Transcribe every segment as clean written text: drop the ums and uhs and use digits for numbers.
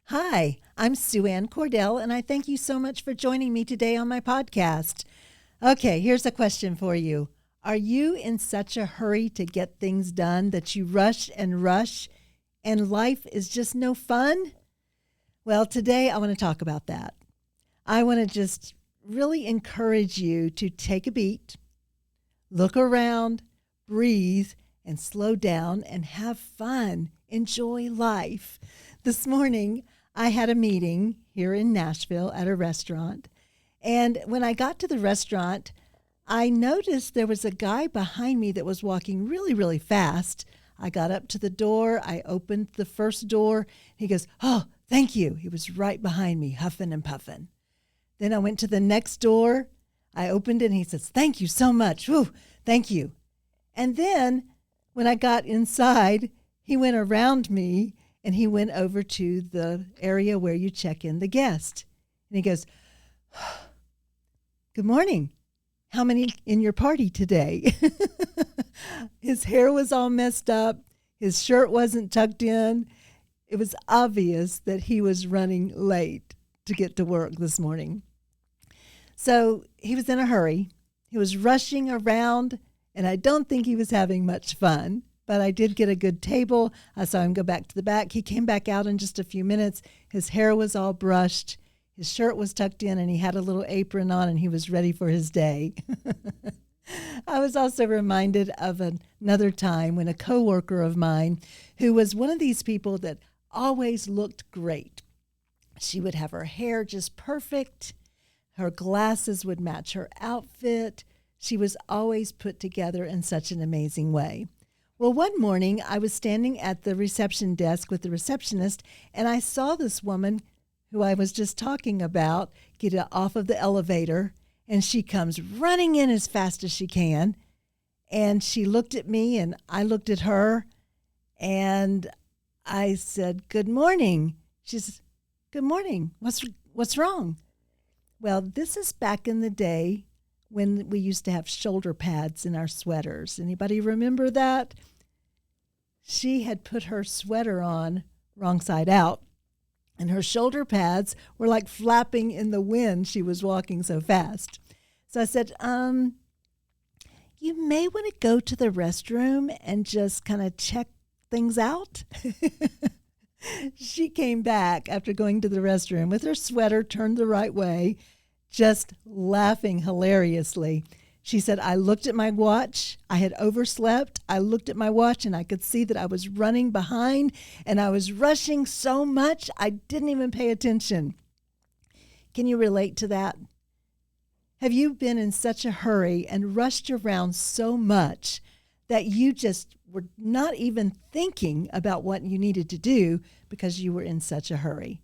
Hi, I'm Sue Ann Cordell, and I thank you so much for joining me today on my podcast. Okay, here's a question for you. Are you in such a hurry to get things done that you rush and life is just no fun? Well, today I want to talk about that. I want to just really encourage you to take a beat, look around, breathe, and slow down and have fun. Enjoy life. This morning, I had a meeting here in Nashville at a restaurant. And when I got to the restaurant, I noticed there was a guy behind me that was walking really fast. I got up to the door. I opened the first door. He goes, "Oh, thank you." He was right behind me, huffing and puffing. Then I went to the next door. I opened it, and he says, "Thank you so much. Whew, thank you." And then when I got inside, he went around me and he went over to the area where you check in the guest. And he goes, "Good morning. How many in your party today?" His hair was all messed up. His shirt wasn't tucked in. It was obvious that he was running late to get to work this morning. So he was in a hurry. He was rushing around, and I don't think he was having much fun. But I did get a good table. I saw him go back to the back. He came back out in just a few minutes. His hair was all brushed. His shirt was tucked in, and he had a little apron on, and he was ready for his day. I was also reminded of another time when a coworker of mine, who was one of these people that always looked great. She would have her hair just perfect. Her glasses would match her outfit. She was always put together in such an amazing way. Well, one morning I was standing at the reception desk with the receptionist, and I saw this woman who I was just talking about get off of the elevator, and she comes running in as fast as she can. And she looked at me, and I looked at her, and I said, "Good morning." She says, "Good morning. What's wrong?" Well, this is back in the day when we used to have shoulder pads in our sweaters. Anybody remember that? She had put her sweater on wrong side out, and her shoulder pads were like flapping in the wind. She was walking so fast. So I said, "You may want to go to the restroom and just kind of check things out." She came back after going to the restroom with her sweater turned the right way, just laughing hilariously. She said, "I looked at my watch. I had overslept. I looked at my watch, and I could see that I was running behind, and I was rushing so much I didn't even pay attention." Can you relate to that? Have you been in such a hurry and rushed around so much that you just were not even thinking about what you needed to do because you were in such a hurry?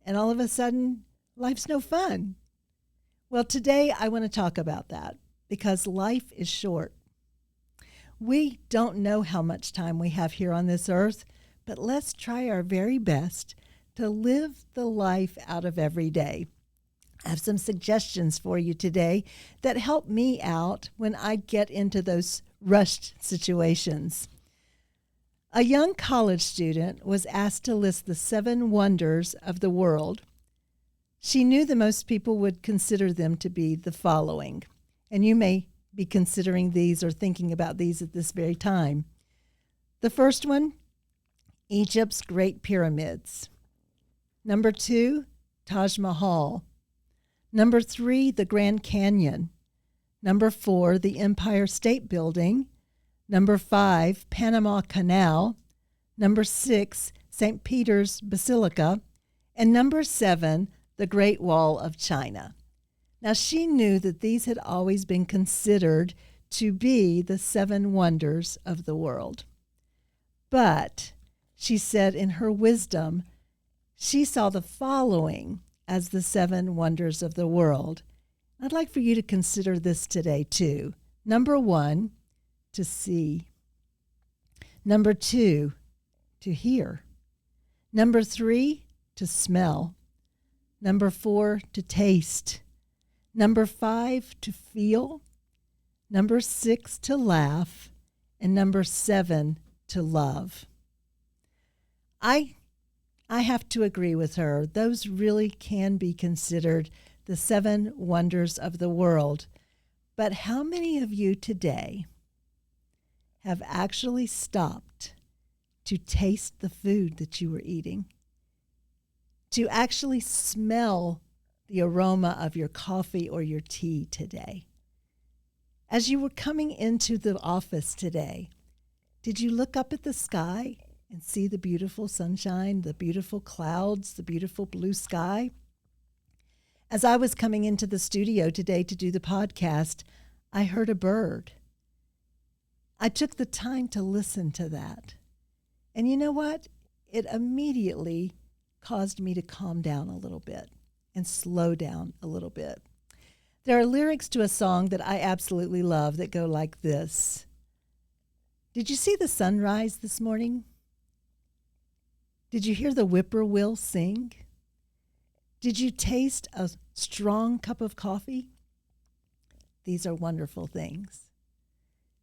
And all of a sudden, life's no fun. Well, today I want to talk about that because life is short. We don't know how much time we have here on this earth, but let's try our very best to live the life out of every day. I have some suggestions for you today that help me out when I get into those rushed situations. A young college student was asked to list the 7 wonders of the world. She knew that most people would consider them to be the following, and you may be considering these or thinking about these at this very time. The first one, Egypt's Great Pyramids. Number 2, Taj Mahal. Number 3, the Grand Canyon. Number 4, the Empire State Building. Number 5, Panama Canal. Number 6, St. Peter's Basilica. And number 7, the Great Wall of China. Now, she knew that these had always been considered to be the 7 wonders of the world. But she said in her wisdom, she saw the following as the 7 wonders of the world. I'd like for you to consider this today too. Number 1, to see. Number 2, to hear. Number 3, to smell. Number 4, to taste. Number 5, to feel. Number 6, to laugh. And number 7, to love. I I have to agree with her. Those really can be considered the 7 wonders of the world. But how many of you today have actually stopped to taste the food that you were eating? To actually smell the aroma of your coffee or your tea today? As you were coming into the office today, did you look up at the sky and see the beautiful sunshine, the beautiful clouds, the beautiful blue sky? As I was coming into the studio today to do the podcast, I heard a bird. I took the time to listen to that. And you know what? It immediately caused me to calm down a little bit and slow down a little bit. There are lyrics to a song that I absolutely love that go like this. Did you see the sunrise this morning? Did you hear the whippoorwill sing? Did you taste a strong cup of coffee? These are wonderful things.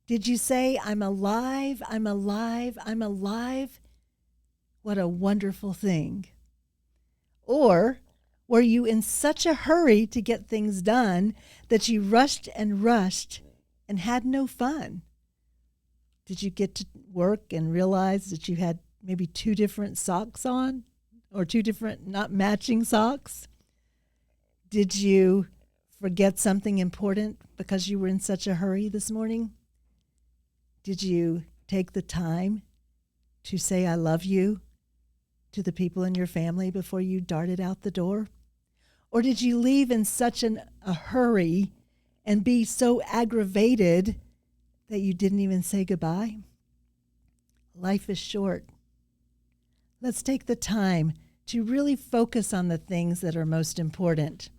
Did you say, I'm alive, I'm alive, I'm alive? What a wonderful thing. Or were you in such a hurry to get things done that you rushed and had no fun? Did you get to work and realize that you had maybe 2 different socks on or 2 different not matching socks? Did you forget something important because you were in such a hurry this morning? Did you take the time to say I love you to the people in your family before you darted out the door? Or did you leave in such a hurry and be so aggravated that you didn't even say goodbye? Life is short. Let's take the time to really focus on the things that are most important.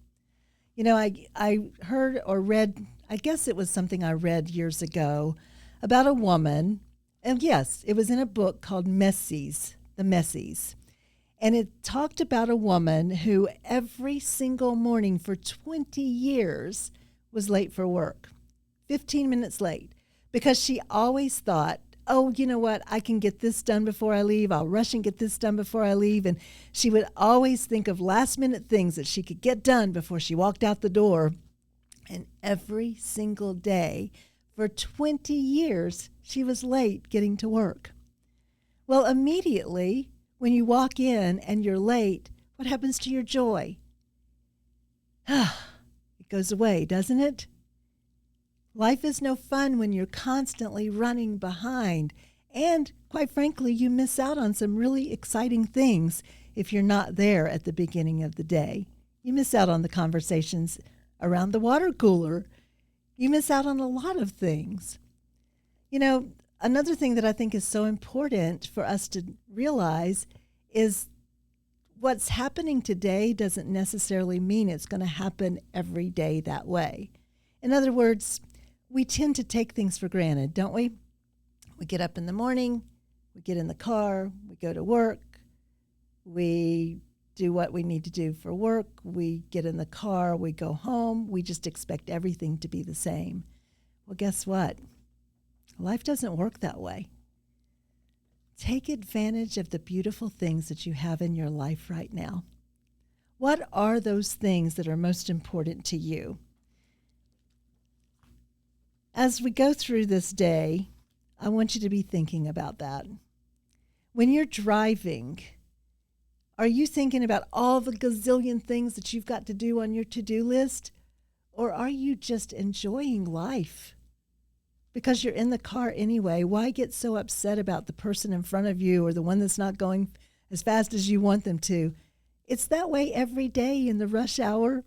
You know, I heard or read, I guess it was something I read years ago about a woman, and yes, it was in a book called Messies, The Messies. And it talked about a woman who every single morning for 20 years was late for work, 15 minutes late, because she always thought, oh, you know what, I can get this done before I leave. I'll rush and get this done before I leave. And she would always think of last minute things that she could get done before she walked out the door. And every single day for 20 years, she was late getting to work. Well, immediately when you walk in and you're late, what happens to your joy? It goes away, doesn't it? Life is no fun when you're constantly running behind. And quite frankly, you miss out on some really exciting things if you're not there at the beginning of the day. You miss out on the conversations around the water cooler. You miss out on a lot of things. You know, another thing that I think is so important for us to realize is what's happening today doesn't necessarily mean it's going to happen every day that way. In other words, we tend to take things for granted, don't we? We get up in the morning, we get in the car, we go to work, we do what we need to do for work, we get in the car, we go home, we just expect everything to be the same. Well, guess what? Life doesn't work that way. Take advantage of the beautiful things that you have in your life right now. What are those things that are most important to you? As we go through this day, I want you to be thinking about that. When you're driving, are you thinking about all the gazillion things that you've got to do on your to-do list? Or are you just enjoying life? Because you're in the car anyway, why get so upset about the person in front of you or the one that's not going as fast as you want them to? It's that way every day in the rush hour.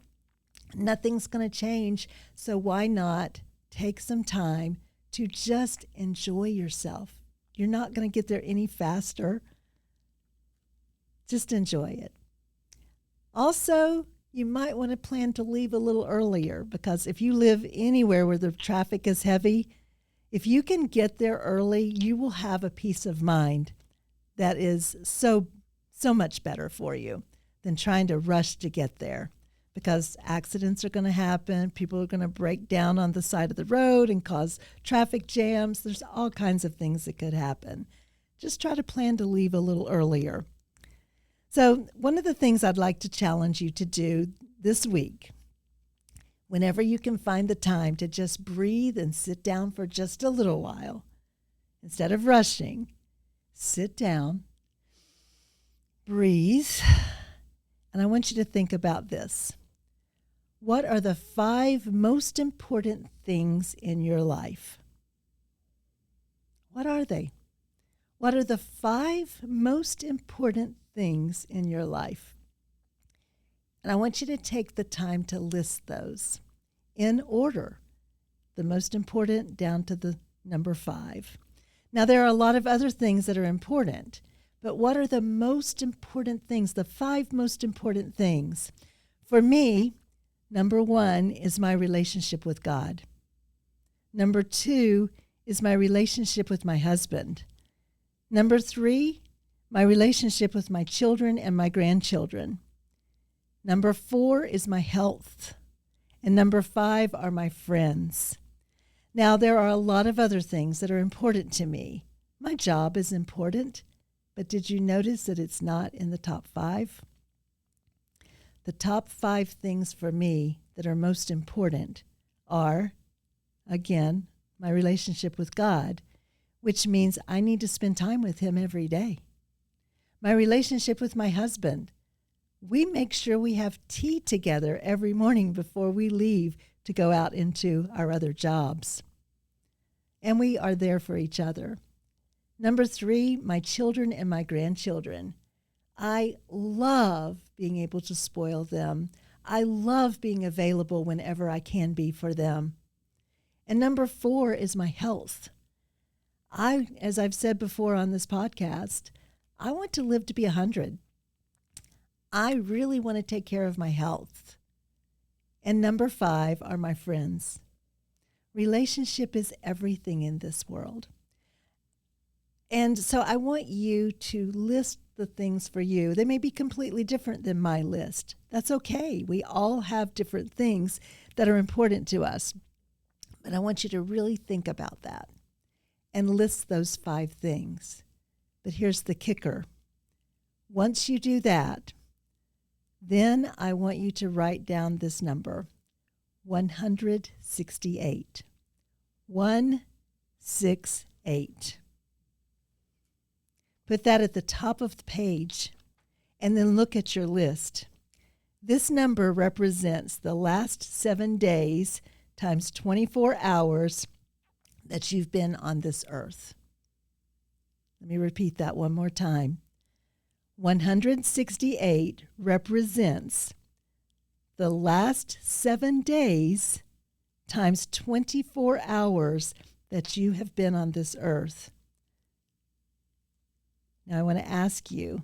Nothing's going to change. So why not take some time to just enjoy yourself? You're not going to get there any faster. Just enjoy it. Also, you might want to plan to leave a little earlier, because if you live anywhere where the traffic is heavy, if you can get there early, you will have a peace of mind that is so much better for you than trying to rush to get there, because accidents are going to happen. People are going to break down on the side of the road and cause traffic jams. There's all kinds of things that could happen. Just try to plan to leave a little earlier. So one of the things I'd like to challenge you to do this week, whenever you can find the time to just breathe and sit down for just a little while, instead of rushing, sit down, breathe, and I want you to think about this. What are the 5 most important things in your life? What are they? What are the 5 most important things in your life? And I want you to take the time to list those in order, the most important down to the number 5. Now, there are a lot of other things that are important, but what are the most important things, the 5 most important things? For me, number 1 is my relationship with God. Number 2 is my relationship with my husband. Number 3, my relationship with my children and my grandchildren. Number 4 is my health. And number 5 are my friends. Now, there are a lot of other things that are important to me. My job is important, but did you notice that it's not in the top 5? The top 5 things for me that are most important are, again, my relationship with God, which means I need to spend time with him every day. My relationship with my husband. We make sure we have tea together every morning before we leave to go out into our other jobs. And we are there for each other. Number 3, my children and my grandchildren. I love being able to spoil them. I love being available whenever I can be for them. And number 4 is my health. As I've said before on this podcast, I want to live to be 100. I really want to take care of my health. And number 5 are my friends. Relationship is everything in this world. And so I want you to list the things for you. They may be completely different than my list. That's okay. We all have different things that are important to us. But I want you to really think about that and list those 5 things. But here's the kicker. Once you do that, then I want you to write down this number, 168. 168. Put that at the top of the page and then look at your list. This number represents the last 7 days times 24 hours that you've been on this earth. Let me repeat that one more time. 168 represents the last 7 days times 24 hours that you have been on this earth. Now I want to ask you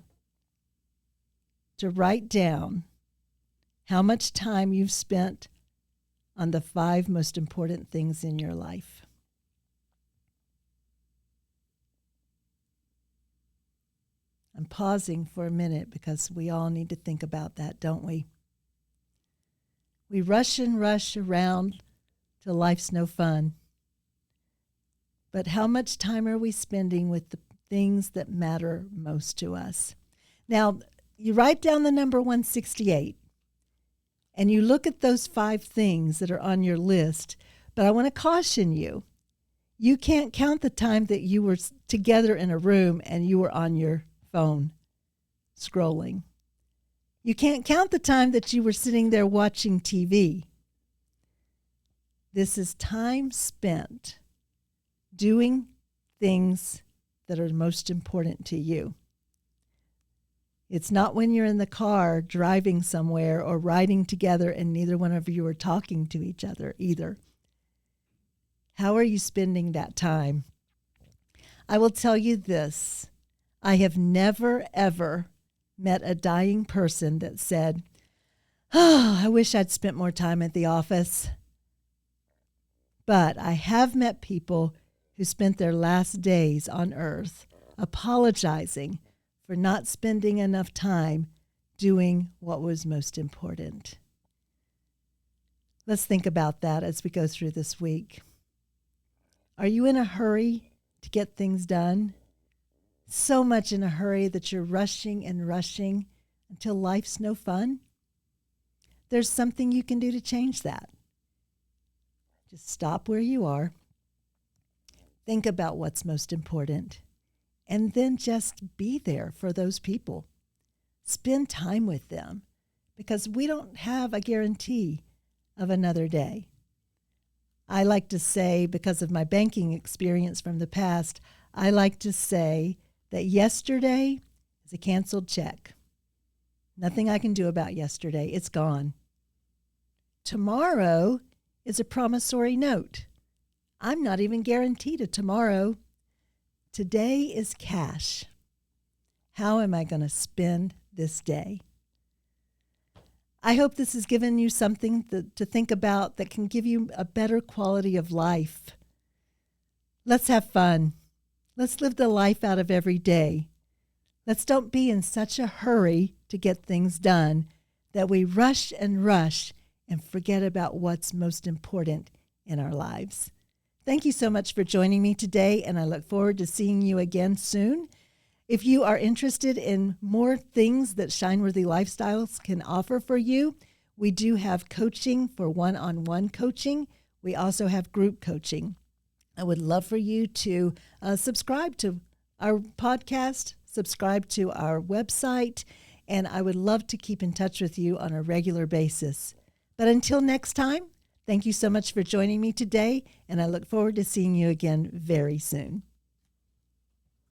to write down how much time you've spent on the 5 most important things in your life. I'm pausing for a minute because we all need to think about that, don't we? We rush and rush around till life's no fun. But how much time are we spending with the things that matter most to us? Now, you write down the number 168, and you look at those 5 things that are on your list, but I want to caution you. You can't count the time that you were together in a room and you were on your phone scrolling. You can't count the time that you were sitting there watching TV. This is time spent doing things that are most important to you. It's not when you're in the car driving somewhere or riding together and neither one of you are talking to each other either. How are you spending that time? I will tell you this. I have never, ever met a dying person that said, "Oh, I wish I'd spent more time at the office." But I have met people who spent their last days on earth apologizing for not spending enough time doing what was most important. Let's think about that as we go through this week. Are you in a hurry to get things done? So much in a hurry that you're rushing and rushing until life's no fun, there's something you can do to change that. Just stop where you are. Think about what's most important. And then just be there for those people. Spend time with them, because we don't have a guarantee of another day. I like to say, because of my banking experience from the past, I like to say that yesterday is a canceled check. Nothing I can do about yesterday. It's gone. Tomorrow is a promissory note. I'm not even guaranteed a tomorrow. Today is cash. How am I going to spend this day? I hope this has given you something to think about that can give you a better quality of life. Let's have fun. Let's live the life out of every day. Let's don't be in such a hurry to get things done that we rush and forget about what's most important in our lives. Thank you so much for joining me today, and I look forward to seeing you again soon. If you are interested in more things that Shineworthy Lifestyles can offer for you, we do have coaching for one-on-one coaching. We also have group coaching. I would love for you to subscribe to our podcast, subscribe to our website, and I would love to keep in touch with you on a regular basis. But until next time, thank you so much for joining me today, and I look forward to seeing you again very soon.